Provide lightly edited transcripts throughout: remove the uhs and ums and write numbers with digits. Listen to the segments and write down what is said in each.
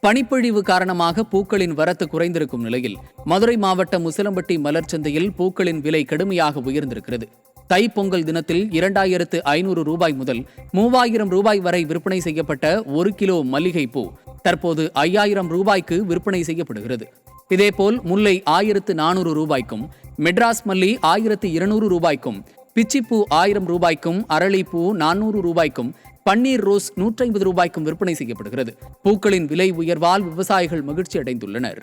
பனிப்பொழிவு காரணமாக பூக்களின் வரத்து குறைந்திருக்கும் நிலையில் மதுரை மாவட்டம் உசிலம்பட்டி மலர் சந்தையில் பூக்களின் விலை கடுமையாக உயர்ந்திருக்கிறது. தைப்பொங்கல் தினத்தில் 2500 ரூபாய் முதல் 3000 ரூபாய் வரை விற்பனை செய்யப்பட்ட 1 கிலோ மல்லிகை பூ தற்போது 5000 ரூபாய்க்கு விற்பனை செய்யப்படுகிறது. இதேபோல் முல்லை 1400 ரூபாய்க்கும், மெட்ராஸ் மல்லி 1200 ரூபாய்க்கும், பிச்சிப்பூ 1000 ரூபாய்க்கும், அரளிப்பூ 400 ரூபாய்க்கும், பன்னீர் ரோஸ் 150 ரூபாய்க்கும் விற்பனை செய்யப்படுகிறது. பூக்களின் விலை உயர்வால் விவசாயிகள் மகிழ்ச்சி அடைந்துள்ளனர்.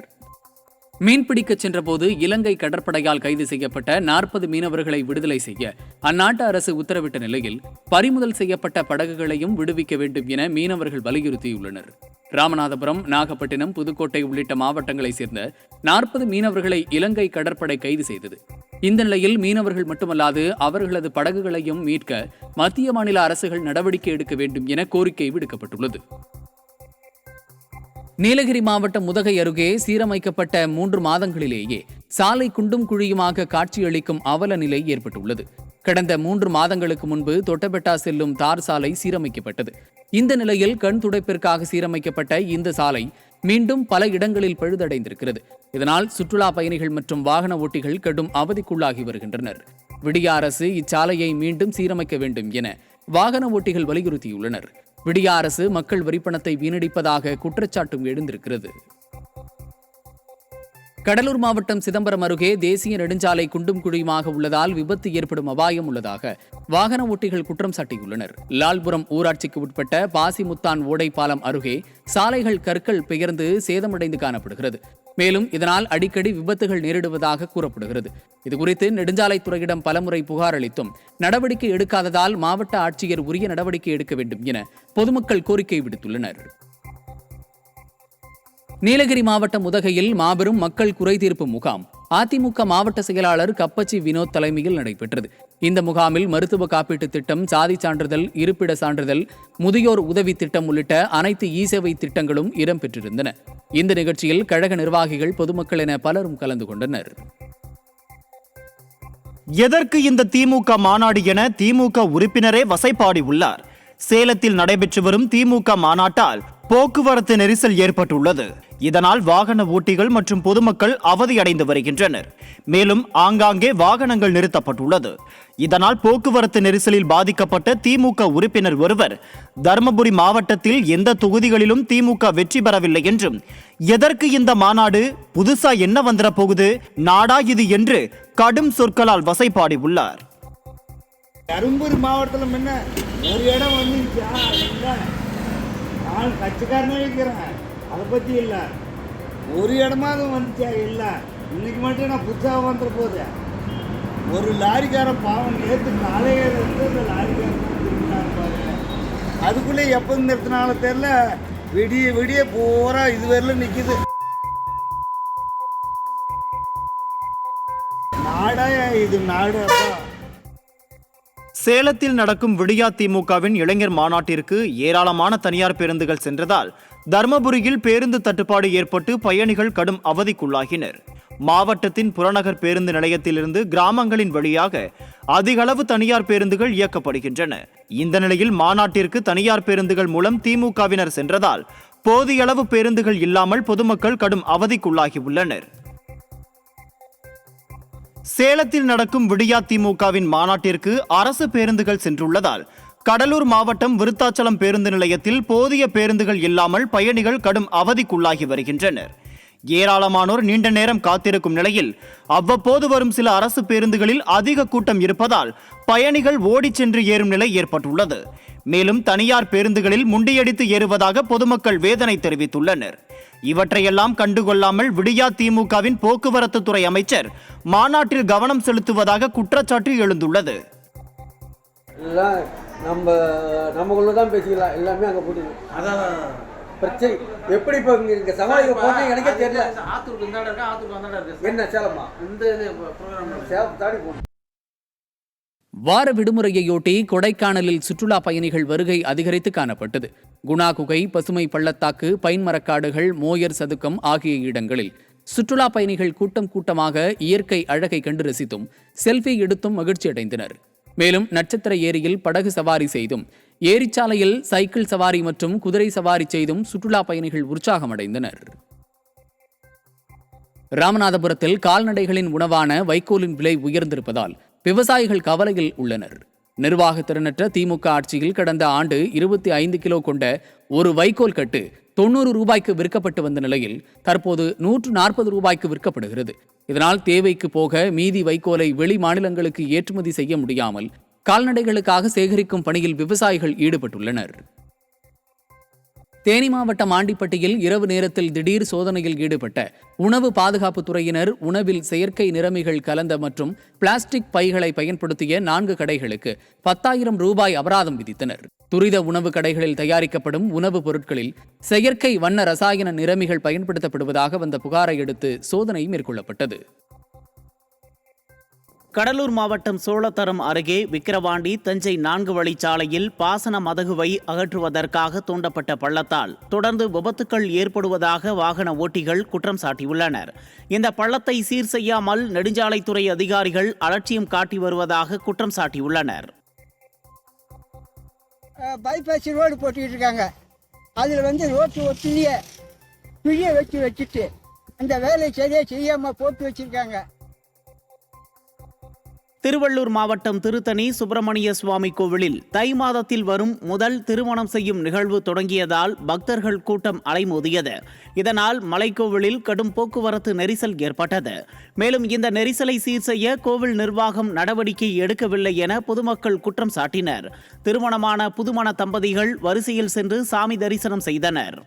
மீன்பிடிக்கச் சென்றபோது இலங்கை கடற்படையால் கைது செய்யப்பட்ட 40 மீனவர்களை விடுதலை செய்ய அந்நாட்டு அரசு உத்தரவிட்ட நிலையில் பறிமுதல் செய்யப்பட்ட படகுகளையும் விடுவிக்க வேண்டும் என மீனவர்கள் வலியுறுத்தியுள்ளனர். ராமநாதபுரம், நாகப்பட்டினம், புதுக்கோட்டை உள்ளிட்ட மாவட்டங்களைச் சேர்ந்த 40 மீனவர்களை இலங்கை கடற்படை கைது செய்தது. இந்த நிலையில் மீனவர்கள் மட்டுமல்லாது அவர்களது படகுகளையும் மீட்க மத்திய மாநில அரசுகள் நடவடிக்கை எடுக்க வேண்டும் என கோரிக்கை விடுக்கப்பட்டுள்ளது. நீலகிரி மாவட்டம் முதகை அருகே சீரமைக்கப்பட்ட 3 மாதங்களிலேயே சாலை குண்டும் குழியுமாக காட்சியளிக்கும் அவல நிலை ஏற்பட்டுள்ளது. கடந்த 3 மாதங்களுக்கு முன்பு தொட்டபெட்டா செல்லும் தார் சாலை சீரமைக்கப்பட்டது. இந்த நிலையில் கண் துடைப்பிற்காக சீரமைக்கப்பட்ட இந்த சாலை மீண்டும் பல இடங்களில் பழுதடைந்திருக்கிறது. இதனால் சுற்றுலா பயணிகள் மற்றும் வாகன ஓட்டிகள் கடும் அவதிக்குள்ளாகி வருகின்றனர். விடிய அரசு இச்சாலையை மீண்டும் சீரமைக்க வேண்டும் என வாகன ஓட்டிகள் வலியுறுத்தியுள்ளனர். விடிய அரசு மக்கள் வரிப்பணத்தை வீணடிப்பதாக குற்றச்சாட்டும் எழுந்திருக்கிறது. கடலூர் மாவட்டம் சிதம்பரம் அருகே தேசிய நெடுஞ்சாலை குண்டும் குழியுமாக உள்ளதால் விபத்து ஏற்படும் அபாயம் உள்ளதாக வாகன ஓட்டிகள் குற்றம் சாட்டியுள்ளனர். லால்புரம் ஊராட்சிக்கு உட்பட்ட பாசிமுத்தான் ஓடை பாலம் அருகே சாலைகள் கற்கள் பெயர்ந்து சேதமடைந்து காணப்படுகிறது. மேலும் இதனால் அடிக்கடி விபத்துகள் நேரிடுவதாக கூறப்படுகிறது. இதுகுறித்து நெடுஞ்சாலைத்துறையிடம் பலமுறை புகார் அளித்தும் நடவடிக்கை எடுக்காததால் மாவட்ட ஆட்சியர் உரிய நடவடிக்கை எடுக்க வேண்டும் என பொதுமக்கள் கோரிக்கை விடுத்துள்ளனர். நீலகிரி மாவட்டம் உதகையில் மாபெரும் மக்கள் குறைதீர்ப்பு முகாம் அதிமுக மாவட்ட செயலாளர் கப்பச்சி வினோத் தலைமையில் நடைபெற்றது. இந்த முகாமில் மருத்துவ காப்பீட்டு திட்டம், சாதி சான்றிதழ், இருப்பிட சான்றிதழ், முதியோர் உதவி திட்டம் உள்ளிட்ட அனைத்து இ-சேவை திட்டங்களும் இடம்பெற்றிருந்தன. இந்த நிகழ்ச்சியில் கழக நிர்வாகிகள், பொதுமக்கள் என பலரும் கலந்து கொண்டனர். எதற்கு இந்த திமுக மாநாடு என திமுக உறுப்பினரே வசைபாடி உள்ளார். சேலத்தில் நடைபெற்று வரும் திமுக மாநாட்டால் போக்குவரத்து நெரிசல் ஏற்பட்டுள்ளது. இதனால் வாகன ஓட்டிகள் மற்றும் பொதுமக்கள் அவதியடைந்து வருகின்றனர். மேலும் ஆங்காங்கே வாகனங்கள் நிறுத்தப்பட்டுள்ளது. இதனால் போக்குவரத்து நெரிசலில் பாதிக்கப்பட்ட திமுக உறுப்பினர் ஒருவர் தருமபுரி மாவட்டத்தில் எந்த தொகுதிகளிலும் திமுக வெற்றி பெறவில்லை என்றும், எதற்கு இந்த மாநாடு, புதுசா என்ன வந்துட போகுது, நாடா இது என்று கடும் சொற்களால் வசைபாடி உள்ளார். தருமபுரி மாவட்டத்தில் முன்ன ஒரு இடம் வந்துச்சா? நான் கட்சிக்காரனே இருக்கிறேன், அதை பற்றி இல்லை. ஒரு இடமாவது வந்துச்சா? இல்லை. இன்னைக்கு மட்டும் நான் புதுசாக வந்துட போகுது. ஒரு லாரிக்காரன் பாவம் நேற்று காலையில இருந்து இந்த லாரிக்காரன் திரும்பினாரு. அதுக்குள்ளே எப்போ நிறுத்தினாலும் தெரியல. விடிய விடிய பூரா இதுவரையிலும் நிற்கிது. நாடா இது நாடு. சேலத்தில் நடக்கும் விடியா திமுகவின் இளைஞர் மாநாட்டிற்கு ஏராளமான தனியார் பேருந்துகள் சென்றதால் தர்மபுரியில் பேருந்து தட்டுப்பாடு ஏற்பட்டு பயணிகள் கடும் அவதிக்குள்ளாகினர். மாவட்டத்தின் புறநகர் பேருந்து நிலையத்திலிருந்து கிராமங்களின் வழியாக அதிகளவு தனியார் பேருந்துகள் இயக்கப்படுகின்றன. இந்த நிலையில் மாநாட்டிற்கு தனியார் பேருந்துகள் மூலம் திமுகவினர் சென்றதால் போதிய அளவு பேருந்துகள் இல்லாமல் பொதுமக்கள் கடும் அவதிக்குள்ளாகி உள்ளனர். சேலத்தில் நடக்கும் விடியா திமுகவின் மாநாட்டிற்கு அரசு பேருந்துகள் சென்றுள்ளதால் கடலூர் மாவட்டம் விருத்தாச்சலம் பேருந்து நிலையத்தில் போதிய பேருந்துகள் இல்லாமல் பயணிகள் கடும் அவதிக்குள்ளாகி வருகின்றனர். ஏராளமானோர் நீண்ட நேரம் காத்திருக்கும் நிலையில் அவ்வப்போது வரும் சில அரசு பேருந்துகளில் அதிக கூட்டம் இருப்பதால் பயணிகள் ஓடிச் சென்று ஏறும் நிலை ஏற்பட்டுள்ளது. மேலும் தனியார் பேருந்துகளில் முண்டியடித்து ஏறுவதாக பொதுமக்கள் வேதனை தெரிவித்துள்ளனர். இவற்றையெல்லாம் கண்டுகொள்ளாமல் விடியா திமுகவின் போக்குவரத்து துறை அமைச்சர் மாநாட்டில் கவனம் செலுத்துவதாக குற்றச்சாட்டு எழுந்துள்ளது. நமக்குள்ளதான் பேசிக்கலாம், எல்லாமே அங்கே போட்டு அதான் பிரச்சனை. எப்படி இப்போ இங்கே சமாளிக்க போட்டு எனக்கே தெரியல. ஆத்தூருக்கு இந்த இடம் இருக்கா, ஆத்தூருக்கு அந்த இடம் இருக்கு. என்ன சேலமா? இந்த சேலம் தாடி போகணும். வார விடுமுறையொட்டி கொடைக்கானலில் சுற்றுலா பயணிகள் வருகை அதிகரித்து காணப்பட்டது. குணா குகை, பசுமை பள்ளத்தாக்கு, பைன் மரக்காடுகள், மோயர் சதுக்கம் ஆகிய இடங்களில் சுற்றுலா பயணிகள் கூட்டம் கூட்டமாக இயற்கை அழகை கண்டு ரசித்தும் செல்ஃபி எடுத்தும் மகிழ்ச்சி அடைந்தனர். மேலும் நட்சத்திர ஏரியில் படகு சவாரி செய்தும் ஏரிச்சாலையில் சைக்கிள் சவாரி மற்றும் குதிரை சவாரி செய்தும் சுற்றுலா பயணிகள் உற்சாகமடைந்தனர். ராமநாதபுரத்தில் கால்நடைகளின் உணவான வைக்கோலின் விலை உயர்ந்திருப்பதால் விவசாயிகள் கவலையில் உள்ளனர். நிர்வாக திறனற்ற திமுக ஆட்சியில் கடந்த ஆண்டு 25 கிலோ கொண்ட ஒரு வைக்கோல் கட்டு 90 ரூபாய்க்கு விற்கப்பட்டு வந்த நிலையில் தற்போது 140 ரூபாய்க்கு விற்கப்படுகிறது. இதனால் தேவைக்கு போக மீதி வைக்கோலை வெளி மாநிலங்களுக்கு ஏற்றுமதி செய்ய முடியாமல் கால்நடைகளுக்காக சேகரிக்கும் பணியில் விவசாயிகள் ஈடுபட்டுள்ளனர். தேனி மாவட்டம் ஆண்டிப்பட்டியில் இரவு நேரத்தில் திடீர் சோதனையில் ஈடுபட்ட உணவு பாதுகாப்பு துறையினர் உணவில் செயற்கை நிறமிகள் கலந்த மற்றும் பிளாஸ்டிக் பைகளை பயன்படுத்திய 4 கடைகளுக்கு 10,000 ரூபாய் அபராதம் விதித்தனர். துரித உணவு கடைகளில் தயாரிக்கப்படும் உணவுப் பொருட்களில் செயற்கை வண்ண ரசாயன நிறமிகள் பயன்படுத்தப்படுவதாக வந்த புகாரை அடுத்து சோதனை மேற்கொள்ளப்பட்டது. கடலூர் மாவட்டம் சோழத்தரம் அருகே விக்கிரவாண்டி தஞ்சை 4 வழிச்சாலையில் பாசன மதகுவை அகற்றுவதற்காக தோண்டப்பட்ட பள்ளத்தால் தொடர்ந்து விபத்துக்கள் ஏற்படுவதாக வாகன ஓட்டிகள் குற்றம் சாட்டியுள்ளனர். இந்த பள்ளத்தை சீர் செய்யாமல் நெடுஞ்சாலைத்துறை அதிகாரிகள் அலட்சியம் காட்டி வருவதாக குற்றம் சாட்டியுள்ளனர். பைபாஸ் ரோடு போட்டுக்கிட்டு இருக்காங்க. அதில் ரோட்டு ஒட்டிலேயே பிழிய வச்சுட்டு அந்த வேலையை சரியாக செய்யாமல் போட்டு வச்சுருக்காங்க. திருவள்ளூர் மாவட்டம் திருத்தணி சுப்பிரமணிய சுவாமி கோவிலில் தை மாதத்தில் வரும் முதல் திருமணம் செய்யும் நிகழ்வு தொடங்கியதால் பக்தர்கள் கூட்டம் அலைமோதியது. இதனால் மலைக்கோவிலில் கடும் போக்குவரத்து நெரிசல் ஏற்பட்டது. மேலும் இந்த நெரிசலை சீர் செய்ய கோவில் நிர்வாகம் நடவடிக்கை எடுக்கவில்லை என பொதுமக்கள் குற்றம் சாட்டினர். திருமணமான புதுமண தம்பதிகள் வரிசையில் சென்று சாமி தரிசனம் செய்தனர்.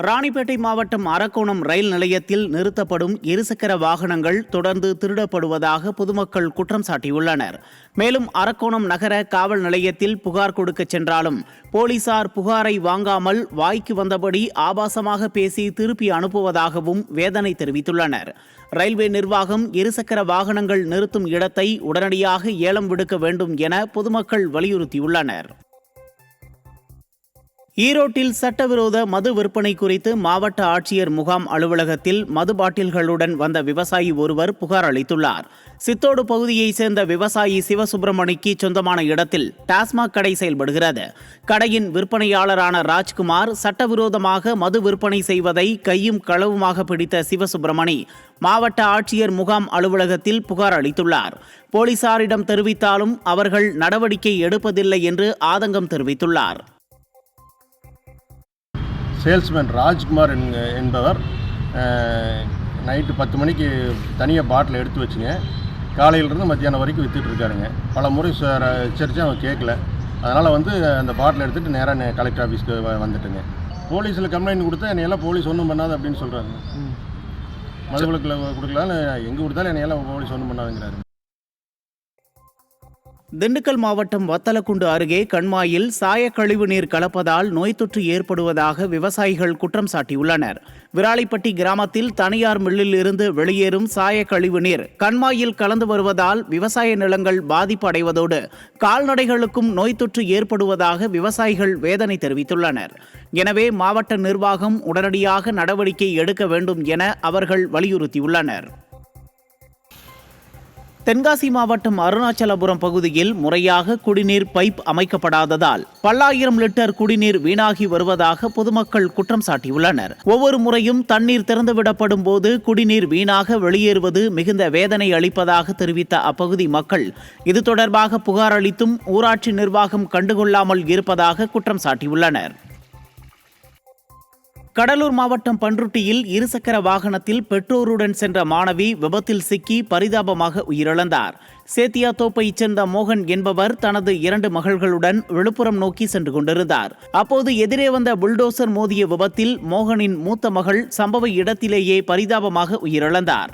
ராணிப்பேட்டை மாவட்டம் அரக்கோணம் ரயில் நிலையத்தில் நிறுத்தப்படும் இருசக்கர வாகனங்கள் தொடர்ந்து திருடப்படுவதாக பொதுமக்கள் குற்றம் சாட்டியுள்ளனர். மேலும் அரக்கோணம் நகர காவல் நிலையத்தில் புகார் கொடுக்க சென்றாலும் போலீசார் புகாரை வாங்காமல் வாய்க்கு வந்தபடி ஆபாசமாக பேசி திருப்பி அனுப்புவதாகவும் வேதனை தெரிவித்துள்ளனர். ரயில்வே நிர்வாகம் இருசக்கர வாகனங்கள் நிறுத்தும் இடத்தை உடனடியாக ஏலம் விடுக்க வேண்டும் என பொதுமக்கள் வலியுறுத்தியுள்ளனர். ஈரோட்டில் சட்டவிரோத மது விற்பனை குறித்து மாவட்ட ஆட்சியர் முகாம் அலுவலகத்தில் மது பாட்டில்களுடன் வந்த விவசாயி ஒருவர் புகார் அளித்துள்ளார். சித்தோடு பகுதியைச் சேர்ந்த விவசாயி சிவசுப்பிரமணிக்கு சொந்தமான இடத்தில் டாஸ்மாக் கடை செயல்படுகிறது. கடையின் விற்பனையாளரான ராஜ்குமார் சட்டவிரோதமாக மது விற்பனை செய்வதை கையும் களவுமாக பிடித்த சிவசுப்பிரமணி மாவட்ட ஆட்சியர் முகாம் அலுவலகத்தில் புகார் அளித்துள்ளார். போலீசாரிடம் தெரிவித்தாலும் அவர்கள் நடவடிக்கை எடுப்பதில்லை என்று ஆதங்கம் தெரிவித்துள்ளார். சேல்ஸ்மேன் ராஜ்குமார் என்பவர் நைட்டு 10 மணிக்கு தனியாக பாட்டில் எடுத்து வச்சுங்க காலையிலேருந்து மத்தியானம் வரைக்கும் விற்றுட்டு இருக்காருங்க. பல முறை எச்சரித்து அவன் கேட்கல. அதனால் அந்த பாட்டில் எடுத்துகிட்டு நேராக கலெக்டர் ஆஃபீஸ்க்கு வந்துட்டுங்க. போலீஸில் கம்ப்ளைண்ட் கொடுத்தா என்னையெல்லாம் போலீஸ் ஒன்றும் பண்ணாது அப்படின்னு சொல்கிறாங்க. மதுவிலக்கில் கொடுக்கலாம், எங்கே கொடுத்தாலும் என்னையெல்லாம் போலீஸ் ஒன்றும் பண்ணாதுங்கிறாரு. திண்டுக்கல் மாவட்டம் வத்தலக்குண்டு அருகே கண்மாயில் சாயக்கழிவு நீர் கலப்பதால் நோய் தொற்று ஏற்படுவதாக விவசாயிகள் குற்றம் சாட்டியுள்ளனர். விராலிப்பட்டி கிராமத்தில் தனியார் மில்லில் இருந்து வெளியேறும் சாயக்கழிவு நீர் கண்மாயில் கலந்து வருவதால் விவசாய நிலங்கள் பாதிப்பு அடைவதோடு கால்நடைகளுக்கும் நோய் தொற்று ஏற்படுவதாக விவசாயிகள் வேதனை தெரிவித்துள்ளனர். எனவே மாவட்ட நிர்வாகம் உடனடியாக நடவடிக்கை எடுக்க வேண்டும் என அவர்கள் வலியுறுத்தியுள்ளனர். தென்காசி மாவட்டம் அருணாச்சலபுரம் பகுதியில் முறையாக குடிநீர் பைப் அமைக்கப்படாததால் பல்லாயிரம் லிட்டர் குடிநீர் வீணாகி வருவதாக பொதுமக்கள் குற்றம் சாட்டியுள்ளனர். ஒவ்வொரு முறையும் தண்ணீர் திறந்துவிடப்படும் போது குடிநீர் வீணாக வெளியேறுவது மிகுந்த வேதனை அளிப்பதாக தெரிவித்த அப்பகுதி மக்கள் இது தொடர்பாக புகார் அளித்தும் ஊராட்சி நிர்வாகம் கண்டுகொள்ளாமல் இருப்பதாக குற்றம் சாட்டியுள்ளனர். கடலூர் மாவட்டம் பன்ருட்டியில் இருசக்கர வாகனத்தில் பெற்றோருடன் சென்ற மாணவி விபத்தில் சிக்கி பரிதாபமாக உயிரிழந்தார். சேத்தியாத்தோப்பைச் சேர்ந்த மோகன் என்பவர் தனது 2 மகள்களுடன் விழுப்புரம் நோக்கி சென்று கொண்டிருந்தார். அப்போது எதிரே வந்த புல்டோசர் மோதிய விபத்தில் மோகனின் மூத்த மகள் சம்பவ இடத்திலேயே பரிதாபமாக உயிரிழந்தார்.